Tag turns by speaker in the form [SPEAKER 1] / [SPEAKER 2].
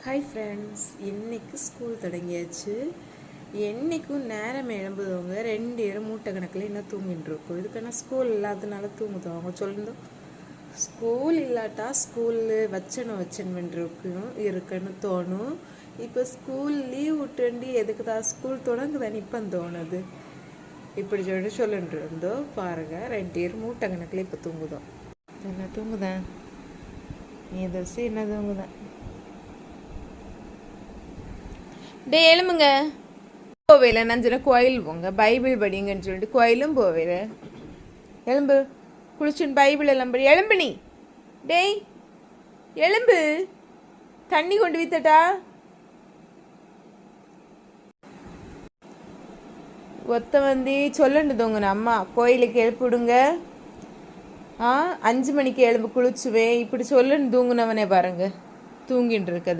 [SPEAKER 1] Hi friends, இன்றைக்கி school தொடங்கியாச்சு. என்றைக்கும் நேரம் எழும்புதவங்க 2 பேரும் மூட்டை கணக்கில் இன்னும் தூங்கிட்டு இருக்கும். இதுக்கான ஸ்கூல் இல்லாததுனால தூங்குதவங்க சொல்லுங்க. ஸ்கூல் இல்லாட்டா ஸ்கூலு இருக்குன்னு தோணும். இப்போ ஸ்கூல் லீவ் விட்டுண்டி எதுக்கு தான் ஸ்கூல் தொடங்குதான்னு இப்போ தோணுது. இப்படி சொல்லிட்டு இருந்தோம் பாருங்கள். 2 பேர் மூட்டை கணக்கில் இப்போ தூங்குதோம். என்ன தூங்குதேன் நீ தோசை என்ன தூங்குதேன். டே எழும்புங்க. போவேல நஞ்சின கோயில் போங்க, பைபிள் படிங்கன்னு சொல்லிட்டு கோயிலும் போவேல. எலும்பு குளிச்சுன்னு பைபிள் எல்லாம் படி. எலும்பு நீ டேய் எலும்பு. தண்ணி கொண்டு வித்தட்டா? ஒத்த வந்து சொல்லண்டுதோங்க அம்மா கோயிலுக்கு எழுப்பிவிடுங்க. 5 மணிக்கு எலும்பு குளிச்சுவேன் இப்படி சொல்லுன்னு தூங்குனவனே பாருங்க தூங்கிட்டு இருக்குது.